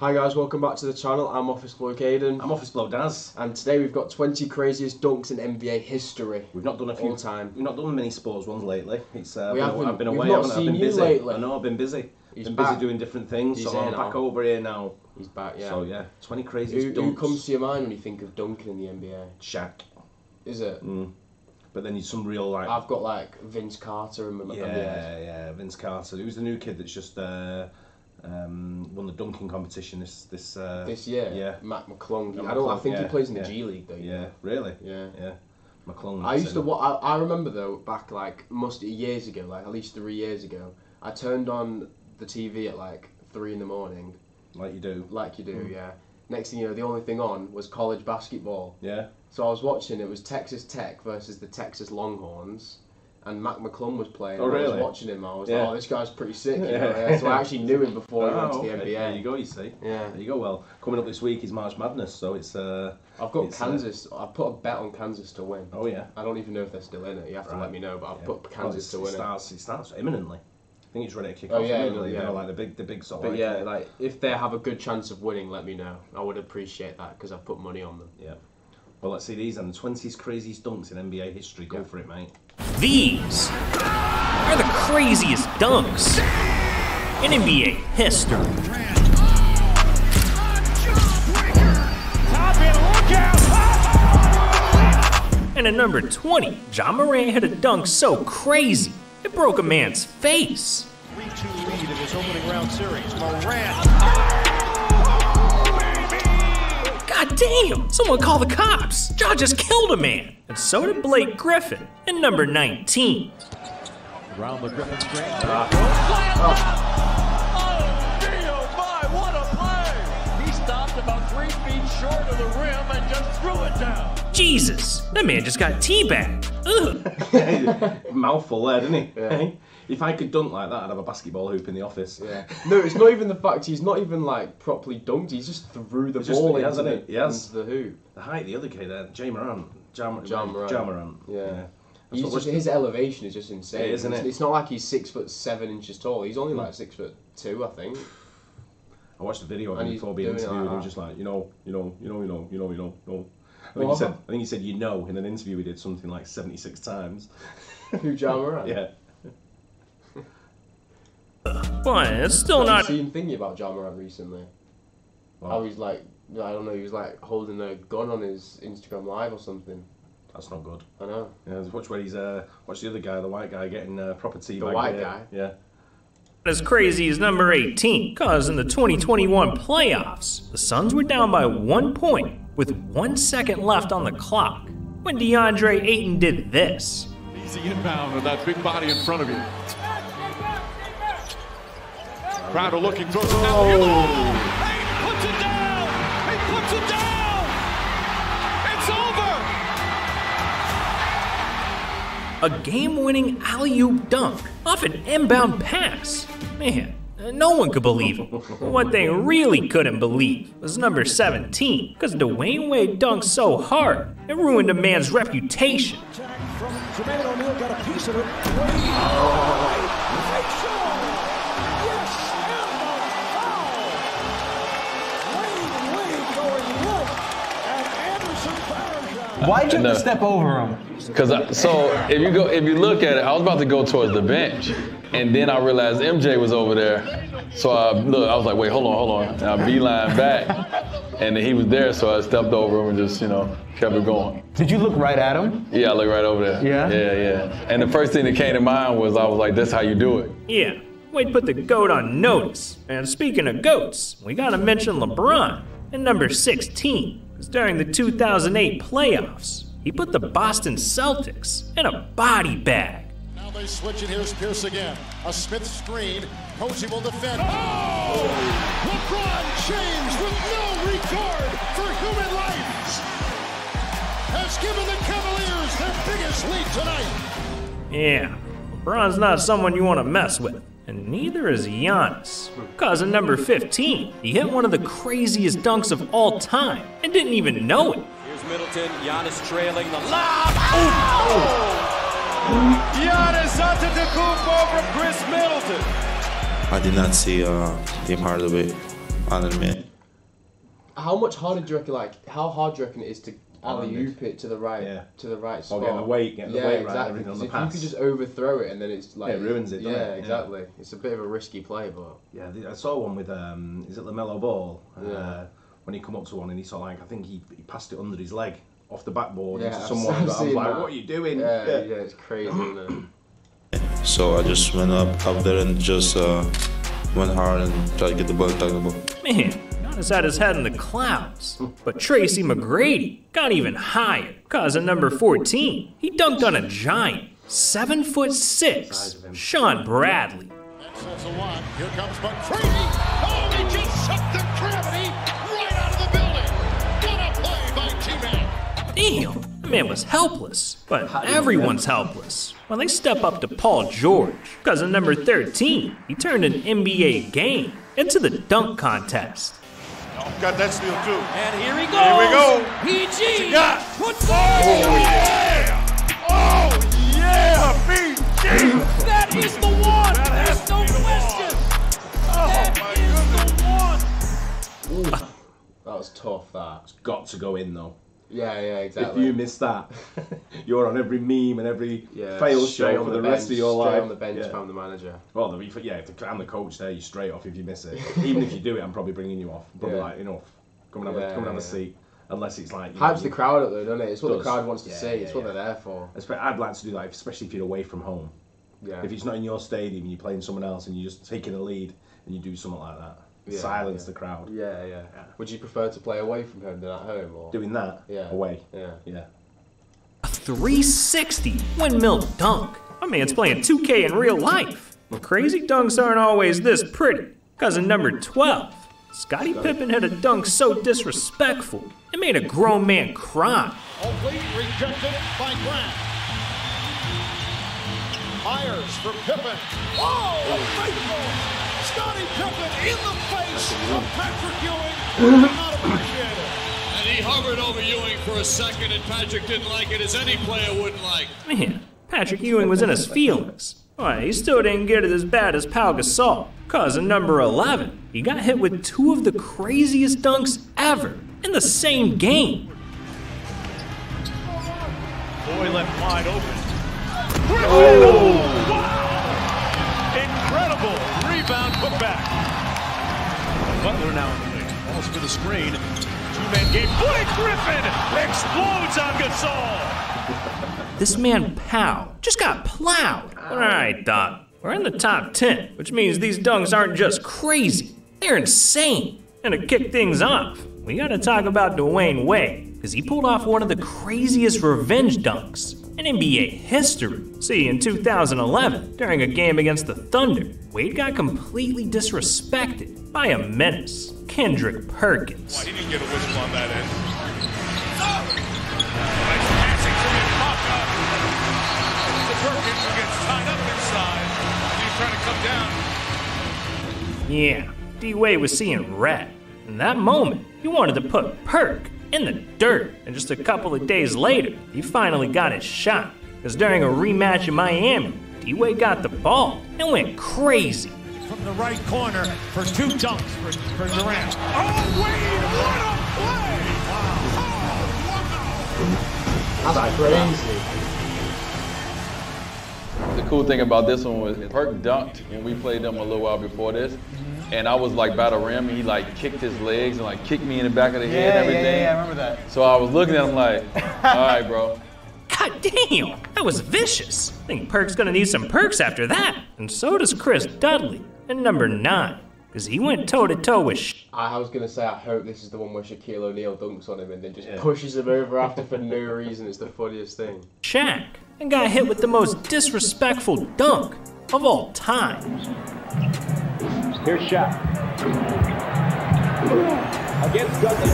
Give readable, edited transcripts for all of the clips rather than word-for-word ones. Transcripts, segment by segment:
Hi guys, welcome back to the channel. I'm Office Bloke Aidan. I'm Office Bloke Daz. And today we've got 20 craziest dunks in NBA history. We've not done a few all time. We've not done many sports ones lately. It's I've been away. I've been busy. Lately. I know, I've been busy. He's been back. busy doing different things, so I'm back over here now. He's back, yeah. So yeah, 20 craziest dunks. Who comes to your mind when you think of dunking in the NBA? Shaq. Is it? But then he's some real like. I've got like Vince Carter in my Yeah, Vince Carter. Who's the new kid that's just won the dunking competition this year? Yeah, Matt McClung. I think he plays in the G League though. Yeah, really? Yeah. McClung. I remember though, back like years ago, like at least 3 years ago, I turned on the TV at like 3 in the morning. Like you do. Like you do, yeah. Next thing you know, the only thing on was college basketball. Yeah. So I was watching, it was Texas Tech versus the Texas Longhorns, and Mac McClung was playing. Oh, really? I was watching him, I was like, oh, this guy's pretty sick. You know? So I actually knew him before he went to the NBA. There you go, you see. Yeah. There you go. Well, coming up this week is March Madness, so it's... I've got Kansas. I've put a bet on Kansas to win. Oh, yeah? I don't even know if they're still in it. You have to let me know, but I've put Kansas to win it starts imminently. I think it's ready to kick off. Yeah, you know, like the big sort of... But yeah, like, if they have a good chance of winning, let me know. I would appreciate that, because I've put money on them. Yeah. Well, let's see these and the 20th craziest dunks in NBA history. Go for it, mate. These are the craziest dunks in NBA history. And at number 20, Ja Morant hit a dunk so crazy, it broke a man's face. 3-2 lead in his opening round series. Morant. God damn! Someone call the cops! Ja just killed a man! And so did Blake Griffin at number 19. Around the Griffin screen. Oh, my, what a play! He stopped about 3 feet short of the rim and just threw it down. Jesus, that man just got teabagged. Ugh. Mouthful there, didn't he? Yeah. If I could dunk like that, I'd have a basketball hoop in the office. Yeah. No, it's not even the fact he's not even like properly dunked. He's just threw the ball into the hoop. The height, the other kid there, Ja Morant. Yeah. His elevation is just insane, isn't it? It's not like he's 6'7" tall. He's only like 6'2", I think. I watched the video of him before being interviewed, and he was just like, no. I think he said in an interview he did something like 76 times. Who, Ja Morant? Yeah. But it's still not. I've seen thinking about Ja Morant recently. How he's like, I don't know, he was like holding a gun on his Instagram Live or something. That's not good. I know. Yeah, watch where he's watch the other guy, the white guy, getting proper teabag. The white guy? Yeah. As crazy as number 18, cause in the 2021 playoffs, the Suns were down by 1 point with 1 second left on the clock when DeAndre Ayton did this. Easy inbound with that big body in front of you. Crowder looking, throws it down. He puts it down! He puts it down! It's over! A game-winning alley-oop dunk off an inbound pass. Man, no one could believe it. What they really couldn't believe was number 17, because Dwayne Wade dunked so hard, it ruined a man's reputation. From Jermaine O'Neal got a piece of it. Why'd you have to step over him? Because if you look at it, I was about to go towards the bench, and then I realized MJ was over there. So I was like, wait, hold on. And I beeline back, and then he was there, so I stepped over him and just, kept it going. Did you look right at him? Yeah, I looked right over there. Yeah? Yeah. And the first thing that came to mind was, I was like, that's how you do it. Yeah, Wade put the GOAT on notice. And speaking of GOATs, we gotta mention LeBron at number 16. During the 2008 playoffs, he put the Boston Celtics in a body bag. Now they switch it. Here's Pierce again. A Smith screen. Cozy will defend. Oh! LeBron James, with no regard for human life, has given the Cavaliers their biggest lead tonight. Yeah, LeBron's not someone you want to mess with. And neither is Giannis. Cause at number 15, he hit one of the craziest dunks of all time and didn't even know it. Here's Middleton, Giannis trailing the lob. Giannis Antetokounmpo from Chris Middleton. I did not see the part of it on the minute. How much harder do you reckon? Like, how hard do you reckon it is to alley-oop it to the right spot? Or getting the weight right, everything on the pass. If you could just overthrow it and then it's like... it ruins it, doesn't it? Yeah, exactly. It's a bit of a risky play, but... Yeah, I saw one with, is it LaMelo Ball? When he come up to one and he sort of like, I think he passed it under his leg, off the backboard into someone. I was like, what are you doing? Yeah, it's crazy, isn't it? So I just went up there and just went hard and tried to get the ball, Man, Giannis had his head in the clouds. But Tracy McGrady got even higher, cause at number 14, he dunked on a giant, 7'6", Sean Bradley. That says a lot. Here comes McGrady. Oh, he just sucked the gravity right out of the building. What a play by T-Man. Damn, the man was helpless, but everyone's helpless when they step up to Paul George, because at number 13, he turned an NBA game into the dunk contest. Oh, got that steal too. And here he goes. Here we go. PG. Yeah. Puts Oh yeah, PG. That is the one. There's no question. That is the one. That was tough, that. It's got to go in though. Yeah, exactly. If you miss that, you're on every meme and every fail show for the rest of your life. Straight on the bench from the manager. Well, I'm the coach there, you're straight off if you miss it. Even if you do it, I'm probably bringing you off. Probably like, enough. Come and have a seat. Unless it's like... Hypes the crowd up though, doesn't it? It's what the crowd wants to see. It's what they're there for. I'd like to do that, especially if you're away from home. Yeah. If it's not in your stadium and you're playing someone else and you're just taking a lead and you do something like that. Silence the crowd. Yeah. Would you prefer to play away from home than at home? Or? Doing that? Away. Yeah. A 360 windmill dunk. My man's playing 2K in real life. But crazy dunks aren't always this pretty. Cause in number 12, Scottie Pippen had a dunk so disrespectful, it made a grown man cry. Oakley rejected by Grant. Myers for Pippen. Whoa! Faithful! Scottie Pippen in the face of Patrick Ewing. Not appreciated. And he hovered over Ewing for a second, and Patrick didn't like it, as any player wouldn't like. Man, Patrick Ewing was in his feelings. Why, he still didn't get it as bad as Pau Gasol. Cause in number 11, he got hit with two of the craziest dunks ever in the same game. Boy left wide open. Oh! Wow! Incredible rebound put back. Butler now in the lead. Almost for the screen. Two-man game. Blake Griffin explodes on Gasol. This man, Pau, just got plowed. All right, Doc. We're in the top 10, which means these dunks aren't just crazy. They're insane. And to kick things off, we gotta talk about Dwayne Wade, because he pulled off one of the craziest revenge dunks in NBA history. See, in 2011, during a game against the Thunder, Wade got completely disrespected by a menace, Kendrick Perkins. He didn't get a whistle on that end. Nice passing from Ibaka. Perkins who gets tied up inside. He's trying to come down. Yeah, D-Wade was seeing red. In that moment, he wanted to put Perk in the dirt. And just a couple of days later, he finally got his shot. Because during a rematch in Miami, D-Wade got the ball and went crazy. From the right corner for two dunks for Durant. Oh, Wade, what a play! Wow. That's crazy. The cool thing about this one was Perk dunked, and we played them a little while before this. And I was like by the rim, and he like kicked his legs and like kicked me in the back of the head and everything. Yeah, I remember that. So I was looking at him like, all right, bro. God damn, that was vicious. I think Perk's gonna need some perks after that. And so does Chris Dudley at number 9, because he went toe-to-toe with I was going to say, I hope this is the one where Shaquille O'Neal dunks on him and then just pushes him over after for no reason. It's the funniest thing. Shaq, and got hit with the most disrespectful dunk of all time. Here's Shaq. Against Dudley.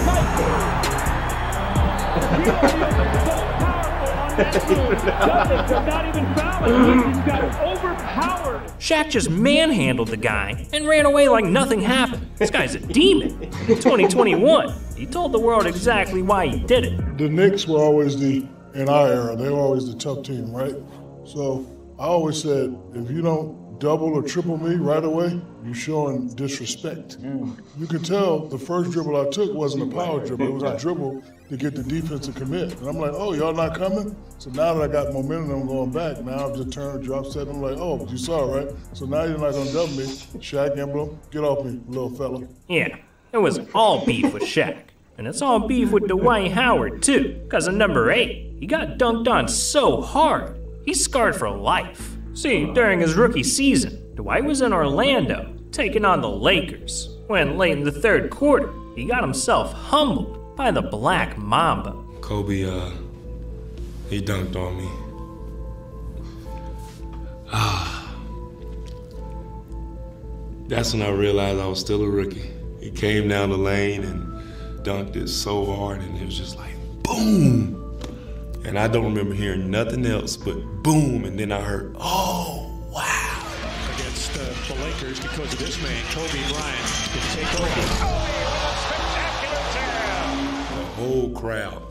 Dudley could not even foul him. He's got overpowered. Shaq just manhandled the guy and ran away like nothing happened. This guy's a demon. In 2021, he told the world exactly why he did it. The Knicks were always in our era, they were always the tough team, right? So I always said, if you don't double or triple me right away, you're showing disrespect. You can tell the first dribble I took wasn't a power dribble. It was a dribble to get the defense to commit. And I'm like, oh, y'all not coming? So now that I got momentum, I'm going back. Now I've just turned, drop set. I'm like, oh, you saw it, right? So now you're not going to double me. Shaq emblem, get off me, little fella. Yeah, it was all beef with Shaq. And it's all beef with Dwight Howard, too. Because of number 8, he got dunked on so hard, he's scarred for life. See, during his rookie season, Dwight was in Orlando, taking on the Lakers, when late in the third quarter, he got himself humbled by the Black Mamba. Kobe, he dunked on me. That's when I realized I was still a rookie. He came down the lane and dunked it so hard, and it was just like, boom! And I don't remember hearing nothing else but boom, and then I heard, oh, wow. Against the Lakers because of this man, Kobe Bryant, can take over. The whole crowd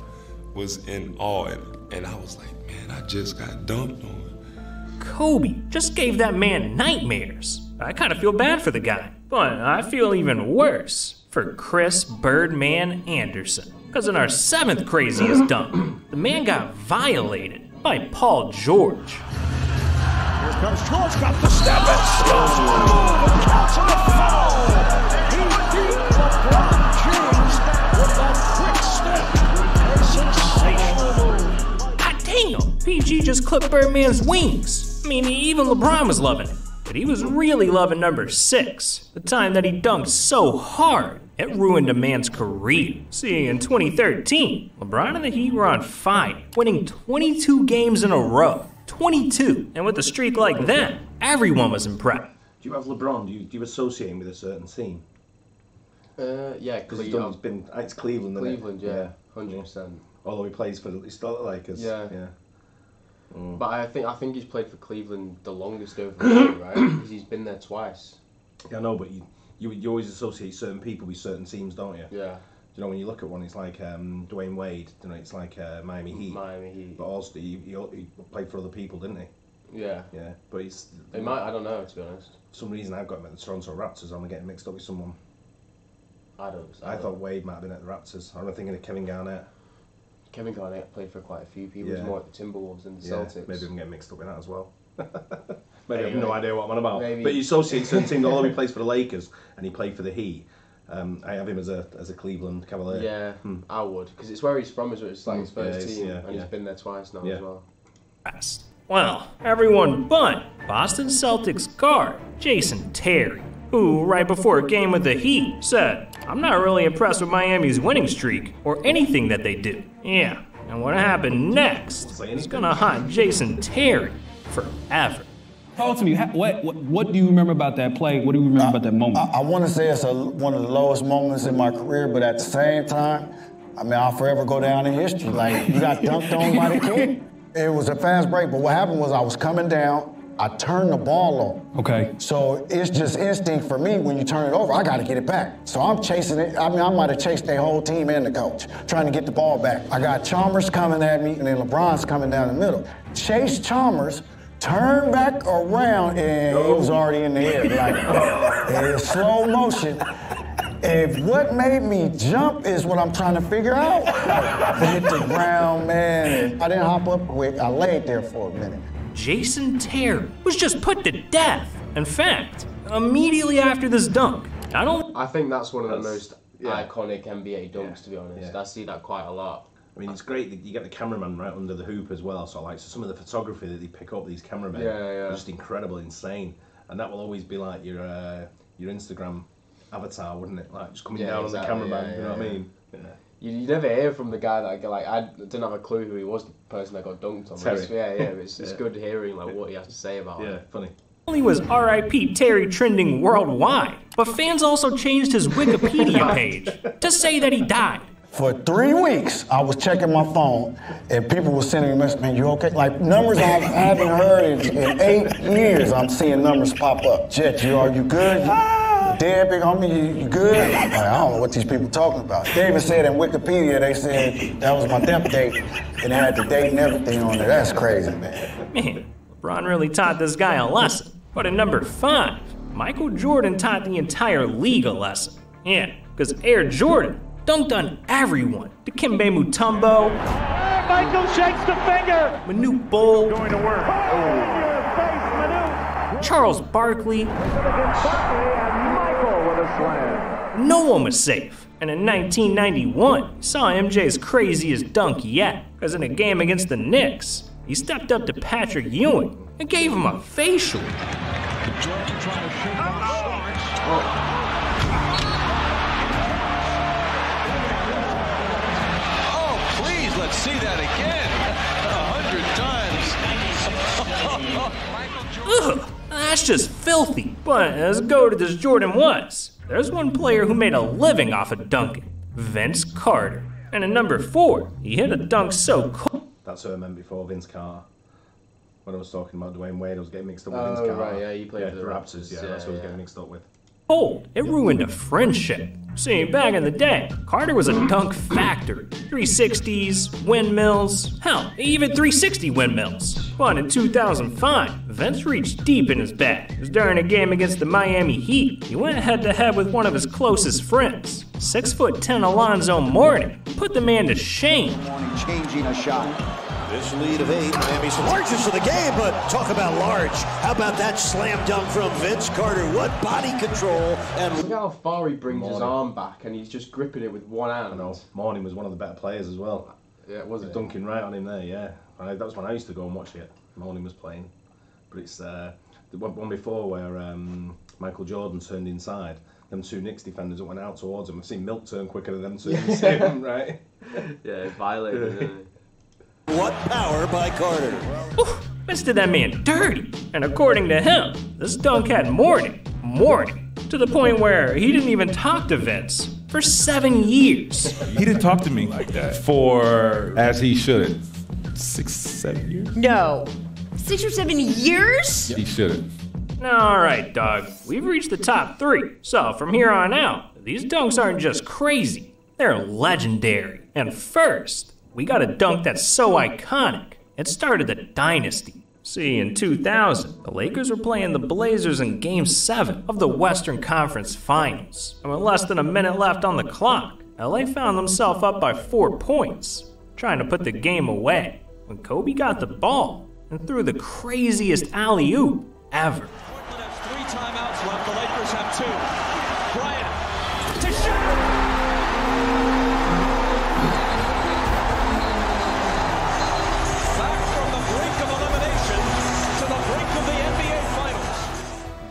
was in awe, and I was like, man, I just got dunked on. Kobe just gave that man nightmares. I kind of feel bad for the guy, but I feel even worse for Chris Birdman Anderson. Because in our 7th craziest dunk, the man got violated by Paul George. Here comes George, got the step and the catch and the foul. He beat LeBron James with that quick step. A sensational move. God damn, PG just clipped Birdman's wings. I mean, even LeBron was loving it. But he was really loving number 6, the time that he dunked so hard, it ruined a man's career. See, in 2013, LeBron and the Heat were on fire, winning 22 games in a row. 22. And with a streak like that, everyone was impressed. Do you have LeBron? Do you associate him with a certain team? Yeah, because it's Cleveland, isn't it? Cleveland, yeah, 100%. Although he plays for he's still at Lakers. Yeah. But I think he's played for Cleveland the longest overall, right? Because he's been there twice. Yeah, I know, but you always associate certain people with certain teams, don't you? Yeah. You know, when you look at one, it's like Dwayne Wade. You know, it's like Miami Heat. Miami Heat. But also, he played for other people, didn't he? Yeah. Yeah, but I don't know, to be honest. For some reason, I've got him at the Toronto Raptors. I'm getting mixed up with someone. I thought Wade might have been at the Raptors. I'm thinking of Kevin Garnett. Kevin Garnett played for quite a few people. He was more at the Timberwolves and the Celtics. Maybe I'm getting mixed up with that as well. Maybe I have no idea what I'm on about. Maybe. But you associate certain teams, although he plays for the Lakers and he played for the Heat. I have him as a Cleveland Cavalier. Yeah, I would, because it's where he's from. It's like his first team, and he's been there twice now as well. Well, everyone but Boston Celtics guard Jason Terry, who right before a game with the Heat said, "I'm not really impressed with Miami's winning streak or anything that they do." Yeah, and what happened next is gonna haunt Jason Terry forever. Talk to me. What do you remember about that play? What do you remember about that moment? I want to say it's one of the lowest moments in my career, but at the same time, I mean, I'll forever go down in history. Like, you got dunked on by the kid. It was a fast break, but what happened was I was coming down, I turned the ball over. Okay. So it's just instinct for me when you turn it over, I got to get it back. So I'm chasing it. I mean, I might have chased their whole team and the coach, trying to get the ball back. I got Chalmers coming at me, and then LeBron's coming down the middle. Chase Chalmers, turn back around, and he was already in the air. Like, in slow motion. If what made me jump is what I'm trying to figure out, I hit the ground, man. I didn't hop up quick. I laid there for a minute. Jason Terry was just put to death. In fact, immediately after this dunk, I think that's one of the most iconic NBA dunks, to be honest. Yeah. I see that quite a lot. I mean, it's great that you get the cameraman right under the hoop as well. So some of the photography that they pick up, these cameramen, are just incredible, insane. And that will always be like your Instagram avatar, wouldn't it? Like just coming down on the cameraman, you know what I mean? Yeah. You never hear from the guy that I didn't have a clue who he was, the person that got dunked on. Terry. It's good hearing like what he has to say about it. Yeah, funny. Not only was R.I.P. Terry trending worldwide, but fans also changed his Wikipedia page to say that he died. For 3 weeks, I was checking my phone, and people were sending me messages, "Man, you okay?" Like numbers I haven't heard in 8 years. I'm seeing numbers pop up. Jet, are you good? Dead big homie, you good? Like, I don't know what these people talking about. They even said in Wikipedia, they said that was my death date, and it had the date and everything on there. That's crazy, man. Man, LeBron really taught this guy a lesson. But at number 5, Michael Jordan taught the entire league a lesson. Yeah, because Air Jordan dunked on everyone. Dikembe Mutombo. Michael shakes the finger. Manute Bol. Going to work. Charles Barkley. Michael with a slam. No one was safe. And in 1991, saw MJ's craziest dunk yet. Because in a game against the Knicks, he stepped up to Patrick Ewing and gave him a facial. Jordan trying to shake off Starks. Oh, please, let's see that again. 100 times. Ugh, that's just filthy. But as goated as Jordan was, there's one player who made a living off of dunking. Vince Carter. And at number 4, he hit a dunk so cool. That's what I meant before, Vince Carter. When I was talking about Dwayne Wade, I was getting mixed up with Vince Carter. Right, yeah, you played for the Raptors. Yeah, that's what I was getting mixed up with. Cold, it ruined a friendship. See, back in the day, Carter was a dunk factory. 360s, windmills, hell, even 360 windmills. But in 2005, Vince reached deep in his bag. It was during a game against the Miami Heat. He went head-to-head with one of his closest friends, 6'10" Alonzo Mourning. Put the man to shame. Mourning changing a shot. This lead of 8, Miami's largest of the game, but talk about large. How about that slam dunk from Vince Carter? What body control. And look how far he brings his arm back, and he's just gripping it with one hand. I know. Mourning was one of the better players as well. Yeah, it was it? Dunking right on him there, yeah. That was when I used to go and watch it. Mourning was playing. But it's the one before where Michael Jordan turned inside. Them two Knicks defenders that went out towards him. I've seen Milk turn quicker than them two. Right? Yeah, it's violated, isn't it? What power by Carter. Oof, this did that man dirty. And according to him, this dunk had Mourning, to the point where he didn't even talk to Vince for 7 years. He didn't talk to me like that for, as he should, 6, 7 years? No. 6 or 7 years? He shouldn't. All right, dog. We've reached the top 3. So from here on out, these dunks aren't just crazy. They're legendary. And first, we got a dunk that's so iconic, it started a dynasty. See, in 2000, the Lakers were playing the Blazers in Game 7 of the Western Conference Finals. And with less than a minute left on the clock, LA found themselves up by 4 points, trying to put the game away, when Kobe got the ball and threw the craziest alley-oop ever. Portland has 3 timeouts left. The Lakers have 2. Bryant to shoot.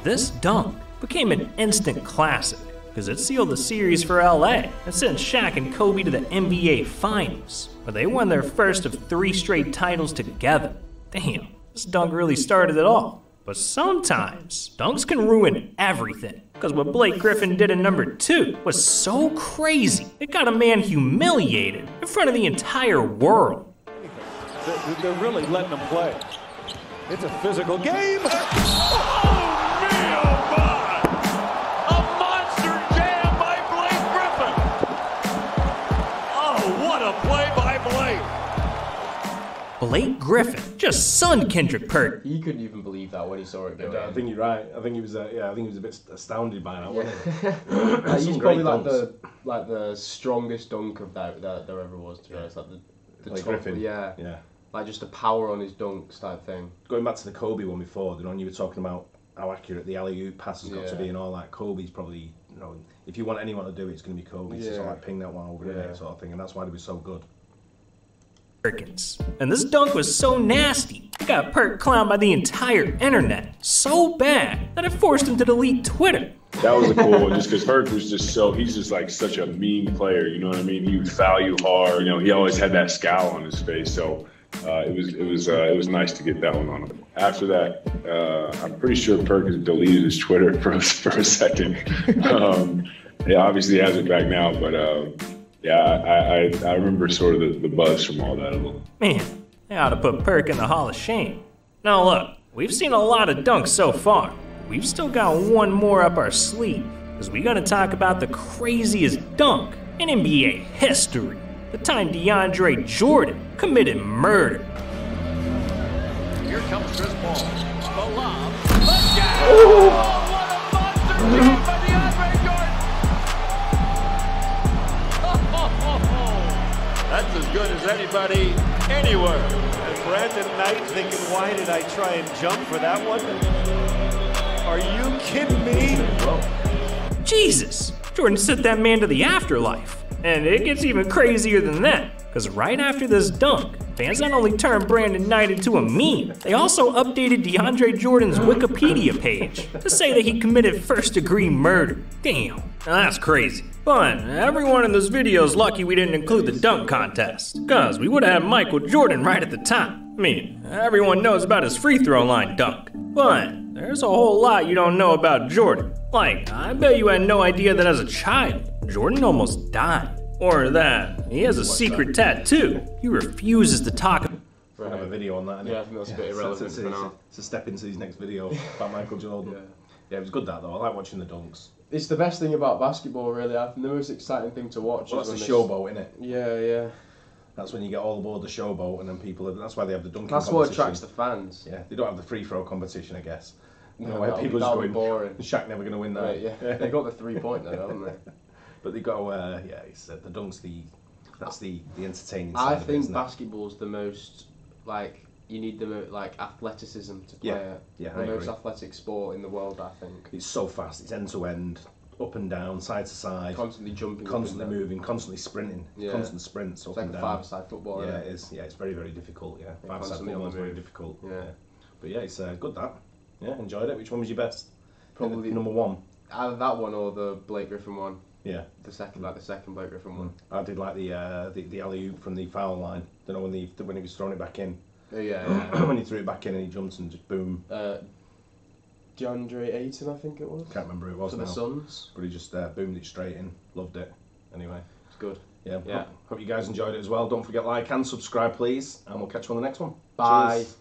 This dunk became an instant classic because it sealed the series for LA and sent Shaq and Kobe to the NBA Finals, where they won their first of 3 straight titles together. Damn, this dunk really started it all. But sometimes, dunks can ruin everything, because what Blake Griffin did in number 2 was so crazy, it got a man humiliated in front of the entire world. They're really letting them play. It's a physical game. Blake Griffin just sunned Kendrick Perkins. He couldn't even believe that when he saw it go. I think you're right. I think he was. I think he was a bit astounded by that. Wasn't he? He's probably like the strongest dunk of that there ever was. To be honest, like the Blake top, Griffin. Yeah. Like just the power on his dunks type thing. Going back to the Kobe one before, you were talking about how accurate the alley-oop pass has got to be and all that. Kobe's probably, if you want anyone to do it, it's going to be Kobe. It's just like ping that one over the net sort of thing, and that's why they were so good. And this dunk was so nasty, it got Perk clowned by the entire internet so bad that it forced him to delete Twitter. That was a cool one, just because Perk was he's just like such a mean player, you know what I mean? He would foul you hard, he always had that scowl on his face, so it was nice to get that one on him. After that, I'm pretty sure Perk has deleted his Twitter for a second. Obviously he has it back now, but I remember sort of the buzz from all that a little. Man, they ought to put Perk in the Hall of Shame. Now look, we've seen a lot of dunks so far. We've still got one more up our sleeve, because we gotta talk about the craziest dunk in NBA history. The time DeAndre Jordan committed murder. Here comes Chris Paul. The lob. That's as good as anybody anywhere. And Brandon Knight thinking, why did I try and jump for that one? Are you kidding me? Jesus, Jordan sent that man to the afterlife. And it gets even crazier than that, because right after this dunk, fans not only turned Brandon Knight into a meme, they also updated DeAndre Jordan's Wikipedia page to say that he committed first-degree murder. Damn, now that's crazy. But everyone in this video is lucky we didn't include the dunk contest, because we would have had Michael Jordan right at the top. I mean, everyone knows about his free throw line dunk, but there's a whole lot you don't know about Jordan. Like, I bet you had no idea that as a child, Jordan almost died. Or that he has a secret tattoo. He refuses to talk about. We'll have a video on that, isn't it? Yeah, I think that's a bit irrelevant for now. It's a step into his next video about Michael Jordan. Yeah, it was good that though. I like watching the dunks. It's the best thing about basketball, really. I think the most exciting thing to watch. Well, that's a showboat, isn't it? Yeah, yeah. That's when you get all aboard the showboat, and then people. That's why they have the dunking. That's what attracts the fans. Yeah, they don't have the free throw competition, I guess. No, where people just going, boring. Shaq never going to win that. Right, yeah. They got the 3-point though, haven't they? But they got it's the dunks. That's the entertaining side. I think basketball's the most you need the athleticism to play it. Yeah, the most athletic sport in the world, I think. It's so fast. It's end to end, up and down, side to side. Constantly jumping. Constantly moving. Constantly sprinting. Yeah. Constant sprints up and down. It's like a five-a-side football. Yeah, it is. Yeah, it's very, very difficult. Yeah, five-a-side football is very difficult. Yeah. But yeah, it's good that. Yeah, enjoyed it. Which one was your best? Probably number one. Either that one or the Blake Griffin one. Yeah. The second Blake Griffin one. I did like the alley-oop from the foul line. Don't know when he was throwing it back in. Yeah. When he threw it back in and he jumped and just boom. DeAndre Aidan, I think it was. Can't remember who it was for now. The Suns. But he just boomed it straight in. Loved it. Anyway. It's good. Yeah. Hope you guys enjoyed it as well. Don't forget like and subscribe, please. And we'll catch you on the next one. Bye. Cheers.